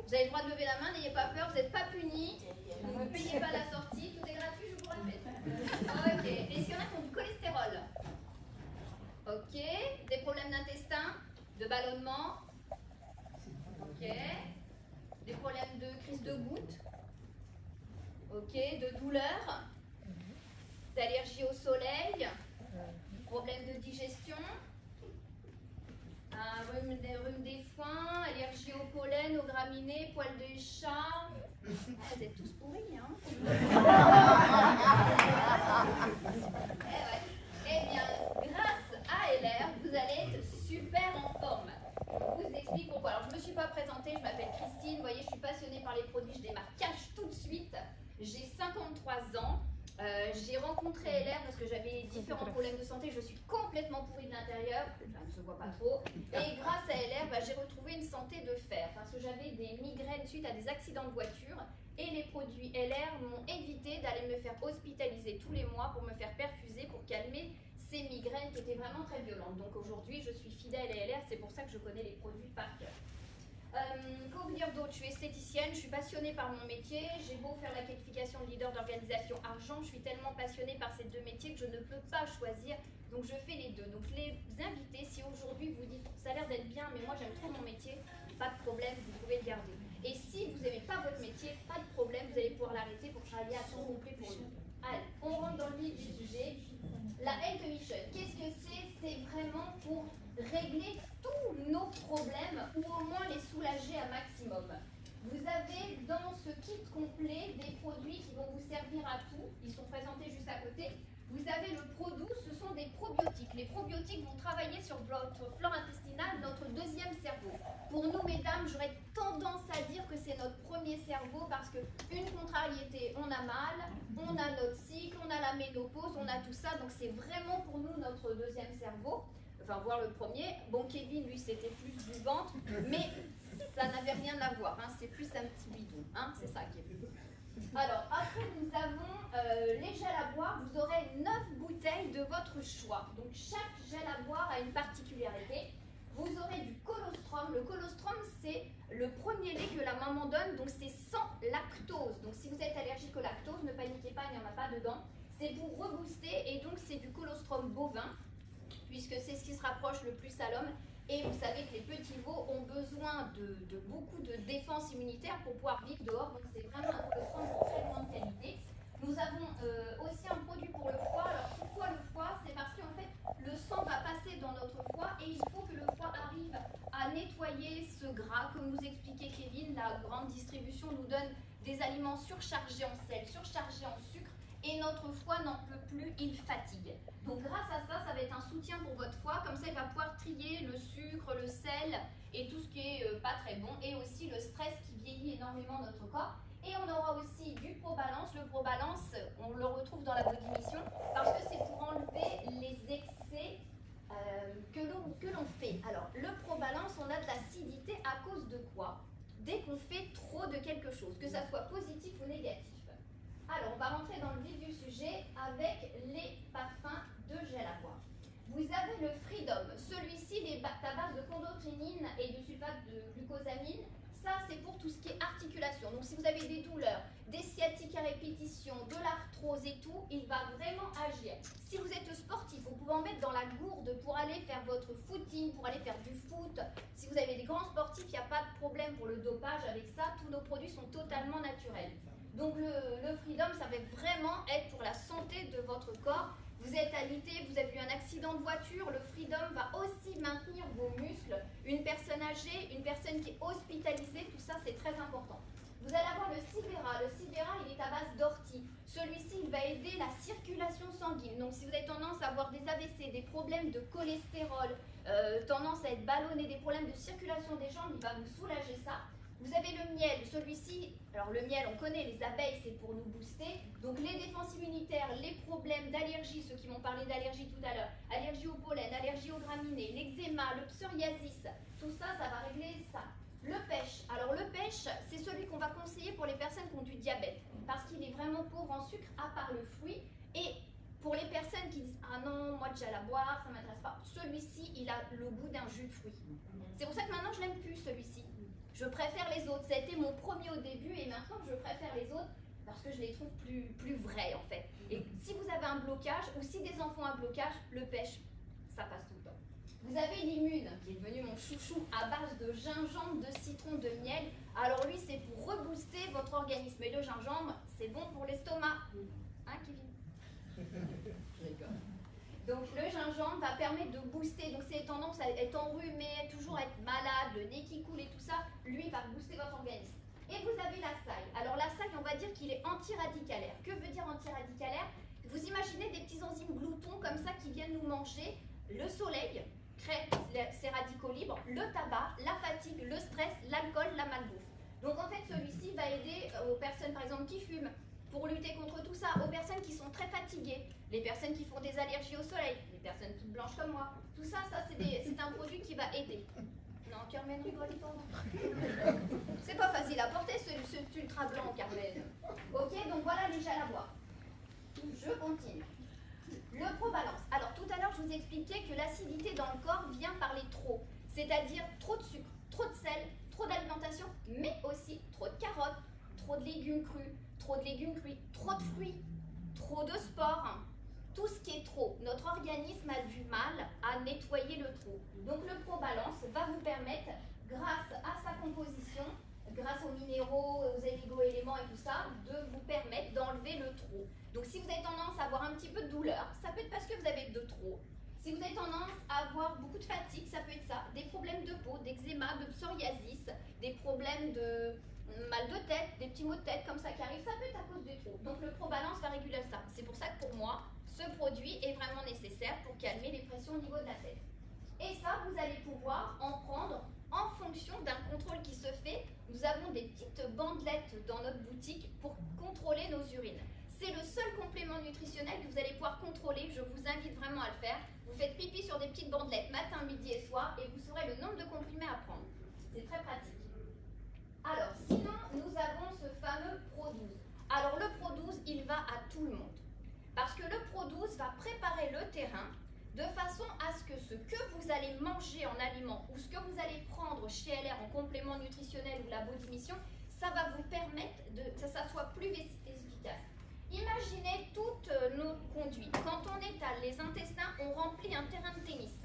Vous avez le droit de lever la main, n'ayez pas peur, vous n'êtes pas punis. Vous ne payez pas la sortie, tout est gratuit, je vous répète. Ok, est-ce qu'il y en a qui ont du cholestérol? Ok, des problèmes d'intestin, de ballonnement. Ok, des problèmes de crise de goutte. Ok, de douleur, d'allergie au soleil, problème de digestion, rhume des foins, allergie au pollen, aux graminées, poils de chat. Ah, vous êtes tous pourris, hein? Eh bien, grâce à LR, vous allez être super en forme. Je vous explique pourquoi. Alors, je ne me suis pas présentée, je m'appelle Christine. Vous voyez, je suis passionnée par les produits, je démarre cash tout de suite. J'ai 53 ans. J'ai rencontré LR parce que j'avais différents problèmes de santé. Je suis complètement pourrie de l'intérieur, ça ne se voit pas trop. Et grâce à LR, j'ai retrouvé une santé de fer parce que j'avais des migraines suite à des accidents de voiture. Et les produits LR m'ont évité d'aller me faire hospitaliser tous les mois pour me faire perfuser, pour calmer ces migraines qui étaient vraiment très violentes. Donc aujourd'hui, je suis fidèle à LR, c'est pour ça que je connais les produits par cœur. Qu'en vous dire d'autre? Je suis esthéticienne, je suis passionnée par mon métier. J'ai beau faire la qualification de leader d'organisation argent, je suis tellement passionnée par ces deux métiers que je ne peux pas choisir. Donc je fais les deux. Donc les invités, si aujourd'hui vous dites ça a l'air d'être bien, mais moi j'aime trop mon métier, pas de problème, vous pouvez le garder. Et si vous n'aimez pas votre métier, pas de problème, vous allez pouvoir l'arrêter pour travailler à temps complet pour nous. Allez, on rentre dans le vif du sujet. La Health Mission, qu'est-ce que c'est? C'est vraiment pour régler tous nos problèmes ou au moins les soulager un maximum. Vous avez dans ce kit complet des produits qui vont vous servir à tout. Ils sont présentés juste à côté. Vous avez le Pro12, ce sont des probiotiques. Les probiotiques vont travailler sur votre flore intestinale, notre deuxième cerveau. Pour nous, mesdames, j'aurais tendance à dire que c'est notre premier cerveau parce qu'une contrariété, on a mal, on a notre cycle, on a la ménopause, on a tout ça. Donc c'est vraiment pour nous notre deuxième cerveau. Enfin, voir le premier. Bon, Kevin, lui, c'était plus du ventre, mais ça n'avait rien à voir. Hein. C'est plus un petit bidon. Hein. C'est ça, Kevin. Alors, après, nous avons les gels à boire. Vous aurez 9 bouteilles de votre choix. Donc, chaque gel à boire a une particularité. Vous aurez du colostrum. Le colostrum, c'est le premier lait que la maman donne. Donc, c'est sans lactose. Donc, si vous êtes allergique au lactose, ne paniquez pas, il n'y en a pas dedans. C'est pour rebooster. Et donc, c'est du colostrum bovin, puisque c'est ce qui se rapproche le plus à l'homme. Et vous savez que les petits veaux ont besoin de beaucoup de défense immunitaire pour pouvoir vivre dehors. Donc c'est vraiment un colostrum de très grande qualité. Nous avons aussi un produit pour le foie. Alors pourquoi le foie? C'est parce qu'en fait, le sang va passer dans notre foie et il faut que le foie arrive à nettoyer ce gras. Comme nous expliquait Kevin, la grande distribution nous donne des aliments surchargés en sel, surchargés en sucre. Et notre foie n'en peut plus, il fatigue. Donc grâce à ça, ça va être un soutien pour votre foie. Comme ça, il va pouvoir trier le sucre, le sel et tout ce qui est pas très bon. Et aussi le stress qui vieillit énormément notre corps. Et on aura aussi du ProBalance. Le ProBalance, on le retrouve dans la Body Mission parce que c'est pour enlever les excès que l'on fait. Alors, le ProBalance, on a de l'acidité à cause de quoi? Dès qu'on fait trop de quelque chose, que ça soit positif ou négatif. Alors, on va rentrer dans le vif du sujet avec les parfums de gel à boire. Vous avez le Freedom. Celui-ci, il est à base de chondroitinine et de sulfate de glucosamine. Ça, c'est pour tout ce qui est articulation. Donc, si vous avez des douleurs, des sciatiques à répétition, de l'arthrose et tout, il va vraiment agir. Si vous êtes sportif, vous pouvez en mettre dans la gourde pour aller faire votre footing, pour aller faire du foot. Si vous avez des grands sportifs, il n'y a pas de problème pour le dopage avec ça. Tous nos produits sont totalement naturels. Donc le Freedom, ça va vraiment être pour la santé de votre corps. Vous êtes alité, vous avez eu un accident de voiture, le Freedom va aussi maintenir vos muscles. Une personne âgée, une personne qui est hospitalisée, tout ça c'est très important. Vous allez avoir le Sibera. Le Sibera, il est à base d'ortie. Celui-ci, il va aider la circulation sanguine. Donc si vous avez tendance à avoir des AVC, des problèmes de cholestérol, tendance à être ballonné, des problèmes de circulation des jambes, il va vous soulager ça. Vous avez le miel, celui-ci, alors le miel, on connaît, les abeilles, c'est pour nous booster. Donc les défenses immunitaires, les problèmes d'allergie, ceux qui m'ont parlé d'allergie tout à l'heure, allergie au pollen, allergie aux graminées, l'eczéma, le psoriasis, tout ça, ça va régler ça. Le pêche, alors le pêche, c'est celui qu'on va conseiller pour les personnes qui ont du diabète, parce qu'il est vraiment pauvre en sucre, à part le fruit. Et pour les personnes qui disent « Ah non, moi de gel à boire, ça ne m'intéresse pas », celui-ci, il a le goût d'un jus de fruits. C'est pour ça que maintenant, je l'aime plus, celui-ci. Je préfère les autres. Ça a été mon premier au début et maintenant je préfère les autres parce que je les trouve plus vrais en fait. Et si vous avez un blocage ou si des enfants ont un blocage, le pêche, ça passe tout le temps. Vous avez l'immune, qui est devenu mon chouchou, à base de gingembre, de citron, de miel. Alors lui, c'est pour rebooster votre organisme. Et le gingembre, c'est bon pour l'estomac. Hein, Kevin? Je rigole. Donc le gingembre va permettre de booster. Donc c'est tendance à être enrhumé, toujours être malade, le nez qui coule et tout ça. Lui va booster votre organisme. Et vous avez la saille. Alors la saille, on va dire qu'il est antiradicalaire. Que veut dire antiradicalaire? Vous imaginez des petits enzymes gloutons comme ça qui viennent nous manger. Le soleil crée ces radicaux libres, le tabac, la fatigue, le stress, l'alcool, la malbouffe. Donc en fait, celui-ci va aider aux personnes par exemple qui fument pour lutter contre tout ça, aux personnes qui sont très fatiguées, les personnes qui font des allergies au soleil, les personnes toutes blanches comme moi. Tout ça, c'est un produit qui va aider. Non, Carmen rigole pas. C'est pas facile à porter ce ultra blanc, Carmen. Ok, donc voilà les gels à boire. Je continue. Le Probalance. Alors tout à l'heure, je vous expliquais que l'acidité dans le corps vient par les trop, c'est-à-dire trop de sucre, trop de sel, trop d'alimentation, mais aussi trop de carottes, trop de légumes crus, trop de légumes cuits, trop de fruits, trop de sport. Tout ce qui est trop, notre organisme a du mal à nettoyer le trop. Donc le Probalance va vous permettre, grâce à sa composition, grâce aux minéraux, aux oligo-éléments et tout ça, de vous permettre d'enlever le trop. Donc si vous avez tendance à avoir un petit peu de douleur, ça peut être parce que vous avez de trop. Si vous avez tendance à avoir beaucoup de fatigue, ça peut être ça. Des problèmes de peau, d'eczéma, de psoriasis, des problèmes de mal de tête, des petits maux de tête comme ça qui arrivent, ça peut être à cause du trop. Donc le Probalance va réguler ça. C'est pour ça que pour moi, ce produit est vraiment nécessaire pour calmer les pressions au niveau de la tête. Et ça, vous allez pouvoir en prendre en fonction d'un contrôle qui se fait. Nous avons des petites bandelettes dans notre boutique pour contrôler nos urines. C'est le seul complément nutritionnel que vous allez pouvoir contrôler. Je vous invite vraiment à le faire. Vous faites pipi sur des petites bandelettes matin, midi et soir et vous saurez le nombre de comprimés à prendre. C'est très pratique. Alors, sinon, nous avons ce fameux Pro 12. Alors, le Pro 12, il va à tout le monde. Parce que le Pro 12 va préparer le terrain de façon à ce que vous allez manger en aliment ou ce que vous allez prendre chez LR en complément nutritionnel ou la Body Mission, ça va vous permettre que ça soit plus efficace. Imaginez toutes nos conduites. Quand on étale les intestins, on remplit un terrain de tennis.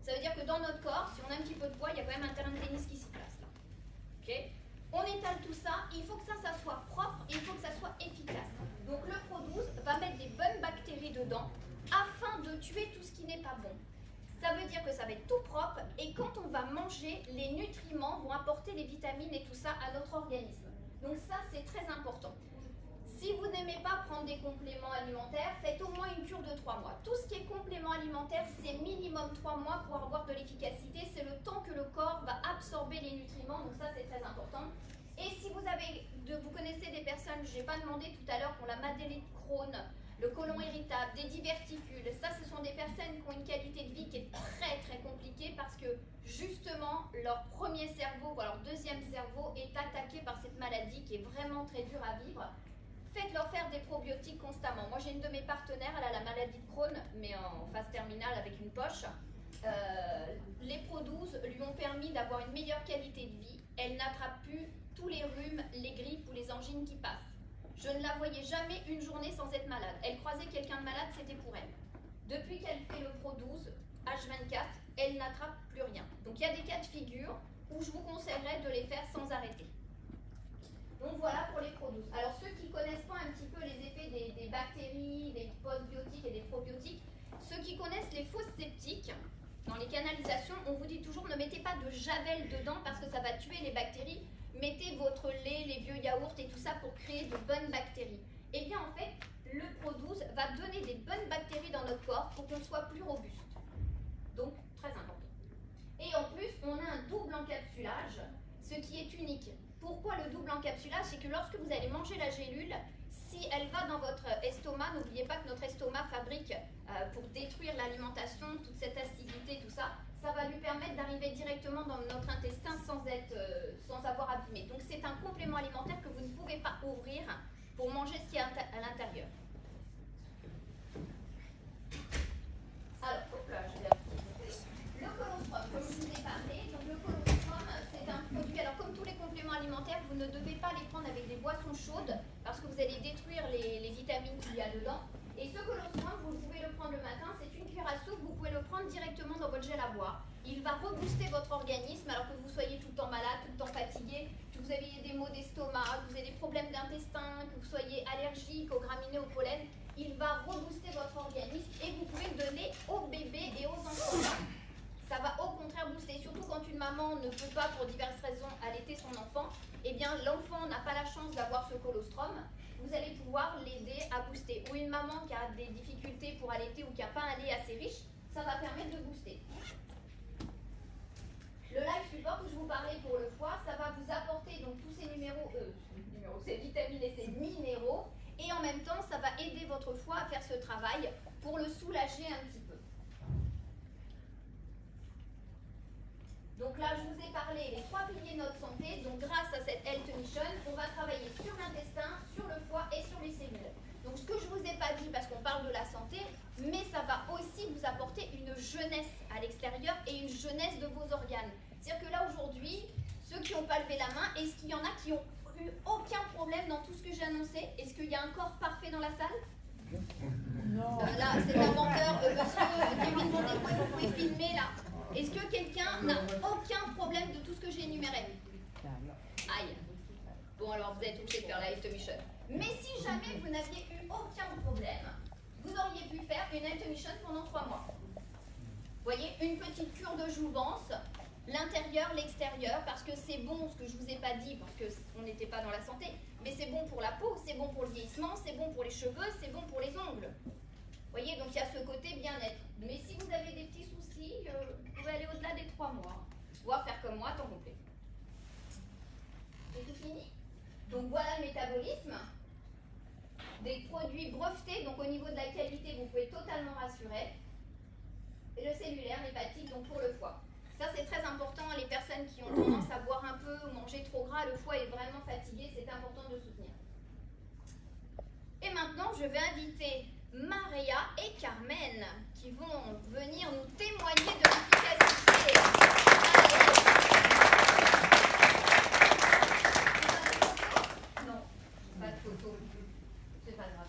Ça veut dire que dans notre corps, si on a un petit peu de poids, il y a quand même un terrain de tennis qui s'y place là. Okay. On étale tout ça, il faut que ça soit propre et il faut que ça soit efficace. Donc le Pro 12 va mettre des bonnes bactéries dedans afin de tuer tout ce qui n'est pas bon. Ça veut dire que ça va être tout propre et quand on va manger, les nutriments vont apporter les vitamines et tout ça à notre organisme. Donc ça, c'est très important. Si vous n'aimez pas prendre des compléments alimentaires, faites au moins une cure de 3 mois. Tout ce qui est complément alimentaire, c'est minimum 3 mois pour avoir de l'efficacité. C'est le temps que le corps va absorber les nutriments, donc ça c'est très important. Et si vous connaissez des personnes, je n'ai pas demandé tout à l'heure, qui ont la maladie de Crohn, le côlon irritable, des diverticules, ça ce sont des personnes qui ont une qualité de vie qui est très très compliquée parce que justement leur premier cerveau, ou leur deuxième cerveau est attaqué par cette maladie qui est vraiment très dure à vivre. Faites-leur faire des probiotiques constamment. Moi, j'ai une de mes partenaires, elle a la maladie de Crohn, mais en phase terminale avec une poche. Les Pro 12 lui ont permis d'avoir une meilleure qualité de vie. Elle n'attrape plus tous les rhumes, les grippes ou les angines qui passent. Je ne la voyais jamais une journée sans être malade. Elle croisait quelqu'un de malade, c'était pour elle. Depuis qu'elle fait le Pro 12, H24, elle n'attrape plus rien. Donc, il y a des cas de figure où je vous conseillerais de les faire sans arrêter. Donc voilà pour les Pro 12. Alors ceux qui ne connaissent pas un petit peu les effets des bactéries, des postbiotiques et des probiotiques, ceux qui connaissent les fosses septiques, dans les canalisations, on vous dit toujours ne mettez pas de javel dedans parce que ça va tuer les bactéries. Mettez votre lait, les vieux yaourts et tout ça pour créer de bonnes bactéries. Et bien en fait, le Pro 12 va donner des bonnes bactéries dans notre corps pour qu'on soit plus robuste. Donc très important. Et en plus, on a un double encapsulage, ce qui est unique. Pourquoi le double encapsulage? C'est que lorsque vous allez manger la gélule, si elle va dans votre estomac, n'oubliez pas que notre estomac fabrique pour détruire l'alimentation, toute cette acidité, tout ça, ça va lui permettre d'arriver directement dans notre intestin sans avoir abîmé. Donc c'est un complément alimentaire que vous ne pouvez pas ouvrir pour manger ce qui est à l'intérieur. Alors, hop là, je vais le colostrum, comme je vous ai parlé, donc le colostrum, c'est un produit, alors comme boisson chaude parce que vous allez détruire les vitamines qu'il y a dedans. Et ce colostrum, vous pouvez le prendre le matin, c'est une cuillère à soupe, vous pouvez le prendre directement dans votre gel à boire. Il va rebooster votre organisme alors que vous soyez tout le temps malade, tout le temps fatigué, que vous ayez des maux d'estomac, que vous ayez des problèmes d'intestin, que vous soyez allergique aux graminées, au pollen. Il va rebooster votre organisme et vous pouvez le donner aux bébés et aux enfants. Ça va au contraire booster, surtout quand une maman ne peut pas pour diverses raisons allaiter son enfant, eh bien l'enfant n'a pas la chance d'avoir ce colostrum, vous allez pouvoir l'aider à booster. Ou une maman qui a des difficultés pour allaiter ou qui n'a pas un lait assez riche, ça va permettre de booster. Le life support que je vous parlais pour le foie, ça va vous apporter donc tous ces ces vitamines et ces minéraux, et en même temps ça va aider votre foie à faire ce travail pour le soulager un petit peu. Donc là, je vous ai parlé des 3 piliers de notre santé. Donc grâce à cette Health Mission, on va travailler sur l'intestin, sur le foie et sur les cellules. Donc ce que je ne vous ai pas dit, parce qu'on parle de la santé, mais ça va aussi vous apporter une jeunesse à l'extérieur et une jeunesse de vos organes. C'est-à-dire que là, aujourd'hui, ceux qui n'ont pas levé la main, est-ce qu'il y en a qui n'ont eu aucun problème dans tout ce que j'ai annoncé? Est-ce qu'il y a un corps parfait dans la salle? Non. Là, c'est l'inventeur, monsieur Kevin Mondeko, vous pouvez filmer là. Est-ce que quelqu'un n'a aucun problème de tout ce que j'ai énuméré? Aïe. Bon, alors vous êtes obligé de faire la Health Mission. Mais si jamais vous n'aviez eu aucun problème, vous auriez pu faire une Health Mission pendant 3 mois. Vous voyez, une petite cure de jouvence, l'intérieur, l'extérieur, parce que c'est bon, ce que je ne vous ai pas dit, parce qu'on n'était pas dans la santé, mais c'est bon pour la peau, c'est bon pour le vieillissement, c'est bon pour les cheveux, c'est bon pour les ongles. Vous voyez, donc il y a ce côté bien-être. Mais si vous avez des petits soucis, vous pouvez aller au-delà des 3 mois, voire faire comme moi, temps complet. C'est tout fini. Donc voilà le métabolisme. Des produits brevetés, donc au niveau de la qualité, vous pouvez totalement rassurer. Et le cellulaire, l'hépatique, donc pour le foie. Ça c'est très important, les personnes qui ont tendance à boire un peu ou manger trop gras, le foie est vraiment fatigué, c'est important de soutenir. Et maintenant, je vais inviter Maria et Carmen qui vont venir nous témoigner de l'efficacité. Non, pas de photo. C'est pas grave.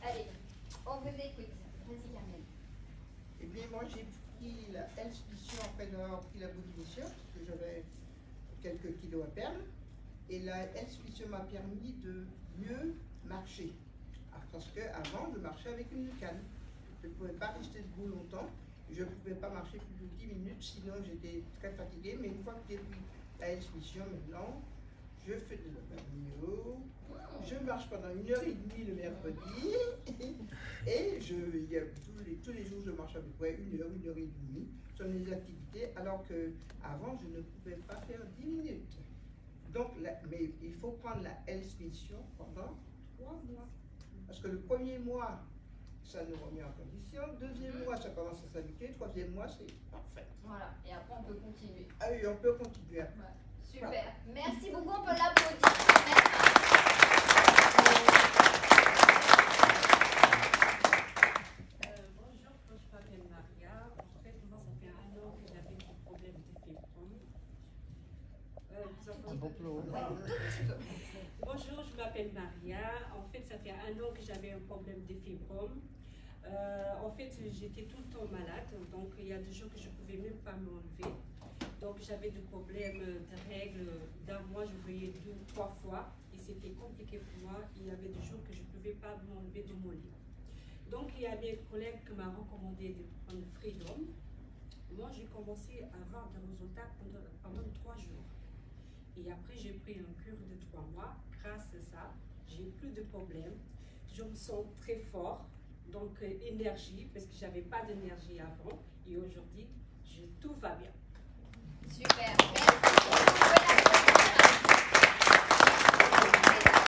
Allez, on vous écoute. Vas-y Carmen. Eh bien, moi j'ai pris la Health Mission après avoir pris la Body Mission, parce que j'avais quelques kilos à perdre. Et la Health Mission m'a permis de mieux marcher. Parce qu'avant, je marchais avec une canne. Je ne pouvais pas rester debout longtemps. Je ne pouvais pas marcher plus de 10 minutes, sinon j'étais très fatiguée. Mais une fois que j'ai pris la Health Mission, maintenant, je fais de l'abdominaux. Je marche pendant 1h30 le mercredi. Et tous les jours, je marche à peu près 1 heure, 1h30 sur mes activités. Alors qu'avant, je ne pouvais pas faire 10 minutes. Donc, mais il faut prendre la Health Mission pendant 3 mois. Parce que le premier mois, ça nous remet en condition. Deuxième mois, ça commence à s'habituer. Troisième mois, c'est parfait. Voilà, et après on peut continuer. Ah oui, on peut continuer. Ouais. Super. Voilà. Merci beaucoup, on peut l'applaudir. Bonjour, je m'appelle Maria. En fait, moi, ça fait 1 an que j'avais des problèmes de fibromes. Bonjour, je m'appelle Maria. En fait, ça fait 1 an que j'avais un problème de fibromes. En fait, j'étais tout le temps malade, donc il y a des jours que je ne pouvais même pas m'enlever. Donc j'avais des problèmes de règles. D'un mois, je voyais 2 ou 3 fois et c'était compliqué pour moi. Il y avait des jours que je ne pouvais pas m'enlever de mon lit. Donc il y a mes collègues qui m'ont recommandé de prendre Freedom. Moi, j'ai commencé à avoir des résultats pendant 3 jours. Et après, j'ai pris une cure de 3 mois. Grâce à ça, j'ai plus de problèmes. Je me sens très fort. Donc, énergie, parce que je n'avais pas d'énergie avant. Et aujourd'hui, tout va bien. Super. Merci.